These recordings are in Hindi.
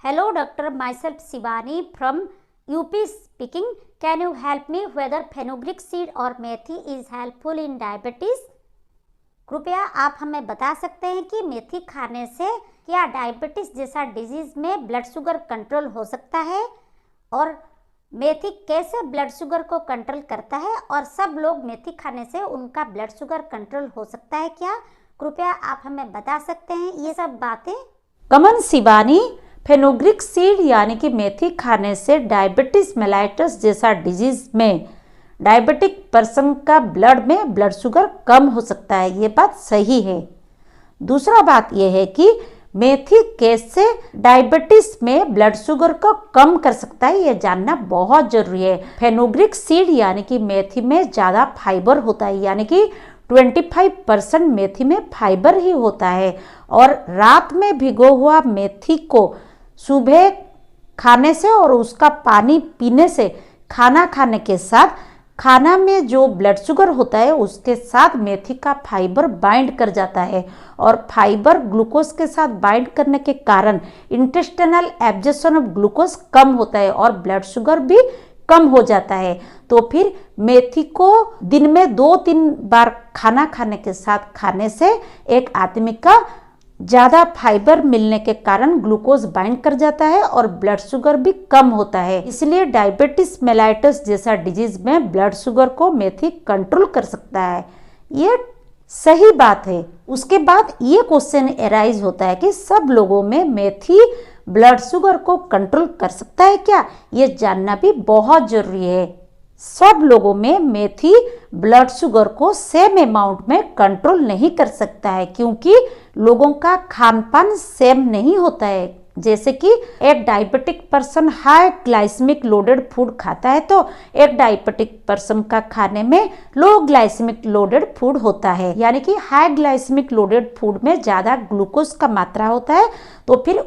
Hello doctor, myself Shivani from UP speaking. Can you help me whether fenugreek seed or methi is helpful in diabetes? कृपया आप हमें बता सकते हैं कि मेथी खाने से क्या डायबिटीज जैसा डिजीज में ब्लड शुगर कंट्रोल हो सकता है और मेथी कैसे ब्लड शुगर को कंट्रोल करता है और सब लोग मेथी खाने से उनका ब्लड शुगर कंट्रोल हो सकता है क्या? कृपया आप हमें बता सकते हैं ये सब बातें। कमन शिवानी, फेनुग्रीक सीड यानी कि मेथी खाने से डायबिटीज मेलाइटस जैसा डिजीज में डायबिटिक पर्सन का ब्लड में ब्लड शुगर कम हो सकता है, ये बात सही है। दूसरा बात यह है कि मेथी कैसे डायबिटीज में ब्लड शुगर को कम कर सकता है, ये जानना बहुत जरूरी है। फेनुग्रीक सीड यानी कि मेथी में ज़्यादा फाइबर होता है, यानी कि 25% मेथी में फाइबर ही होता है और रात में भिगो हुआ मेथी को सुबह खाने से और उसका पानी पीने से खाना खाने के साथ खाना में जो ब्लड शुगर होता है उसके साथ मेथी का फाइबर बाइंड कर जाता है और फाइबर ग्लूकोज के साथ बाइंड करने के कारण इंटेस्टिनल एब्जॉर्प्शन ऑफ ग्लूकोज कम होता है और ब्लड शुगर भी कम हो जाता है। तो फिर मेथी को दिन में 2-3 बार खाना खाने के साथ खाने से एक आदमी का ज़्यादा फाइबर मिलने के कारण ग्लूकोज बाइंड कर जाता है और ब्लड शुगर भी कम होता है। इसलिए डायबिटीज मेलाइटस जैसा डिजीज में ब्लड शुगर को मेथी कंट्रोल कर सकता है, ये सही बात है। उसके बाद ये क्वेश्चन एराइज होता है कि सब लोगों में मेथी ब्लड शुगर को कंट्रोल कर सकता है क्या? ये जानना भी बहुत जरूरी है। सब लोगों में मेथी ब्लड शुगर को सेम अमाउंट में कंट्रोल नहीं कर सकता है क्योंकि लोगों का खान पान सेम नहीं होता है। जैसे कि एक diabetic person high glycemic loaded food खाता है तो एक डायबिटिक पर्सन का खाने में लो ग्लाइसेमिक लोडेड फूड होता है, यानी कि हाई ग्लाइसेमिक लोडेड फूड में ज़्यादा ग्लूकोज का मात्रा होता है। तो फिर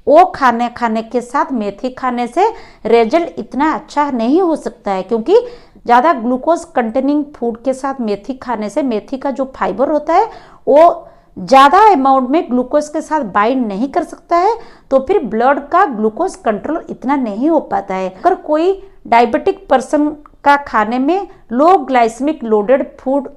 वो खाने के साथ मेथी खाने से रिजल्ट इतना अच्छा नहीं हो सकता है क्योंकि ज़्यादा ग्लूकोज कंटेनिंग फूड के साथ मेथी खाने से मेथी का जो फाइबर होता है वो ज़्यादा अमाउंट में ग्लूकोज के साथ बाइंड नहीं कर सकता है, तो फिर ब्लड का ग्लूकोज कंट्रोल इतना नहीं हो पाता है। अगर कोई डायबिटिक पर्सन का खाने में लो ग्लाइसेमिक लोडेड फूड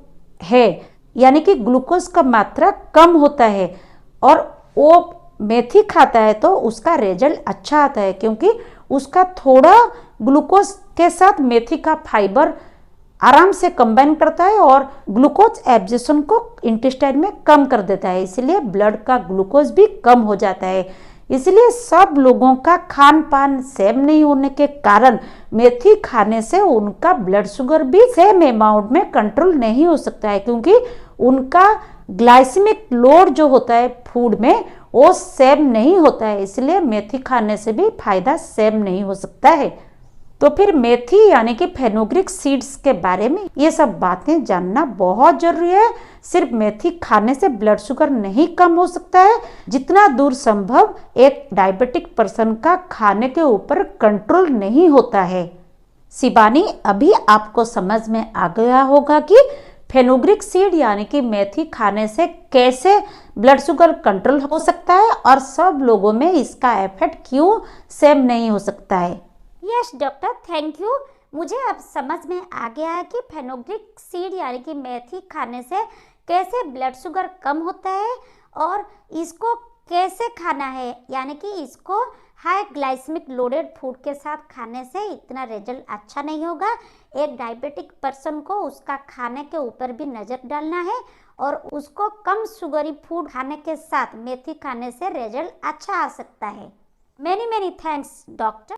है यानी कि ग्लूकोज का मात्रा कम होता है और वो मेथी खाता है तो उसका रिजल्ट अच्छा आता है क्योंकि उसका थोड़ा ग्लूकोज के साथ मेथी का फाइबर आराम से कंबाइन करता है और ग्लूकोज एब्जॉर्प्शन को इंटेस्टाइन में कम कर देता है, इसलिए ब्लड का ग्लूकोज भी कम हो जाता है। इसलिए सब लोगों का खान पान सेम नहीं होने के कारण मेथी खाने से उनका ब्लड शुगर भी सेम अमाउंट में कंट्रोल नहीं हो सकता है क्योंकि उनका ग्लाइसेमिक लोड जो होता है फूड में वो सेम नहीं होता है, इसलिए मेथी खाने से भी फायदा सेम नहीं हो सकता है। तो फिर मेथी यानी कि फेनुग्रीक सीड्स के बारे में ये सब बातें जानना बहुत जरूरी है। सिर्फ मेथी खाने से ब्लड शुगर नहीं कम हो सकता है, जितना दूर संभव एक डायबिटिक पर्सन का खाने के ऊपर कंट्रोल नहीं होता है। शिवानी, अभी आपको समझ में आ गया होगा कि फेनुग्रीक सीड यानी कि मेथी खाने से कैसे ब्लड शुगर कंट्रोल हो सकता है और सब लोगों में इसका इफेक्ट क्यों सेम नहीं हो सकता है। Yes doctor, thank you. मुझे अब समझ में आ गया है कि फेनुग्रीक सीड यानी कि मेथी खाने से कैसे ब्लड शुगर कम होता है और इसको कैसे खाना है, यानी कि इसको हाई ग्लाइसेमिक लोडेड फूड के साथ खाने से इतना रिजल्ट अच्छा नहीं होगा। एक डायबिटिक पर्सन को उसका खाने के ऊपर भी नज़र डालना है और उसको कम शुगरी फूड खाने के साथ मेथी खाने से रिजल्ट अच्छा आ सकता है। Many thanks doctor.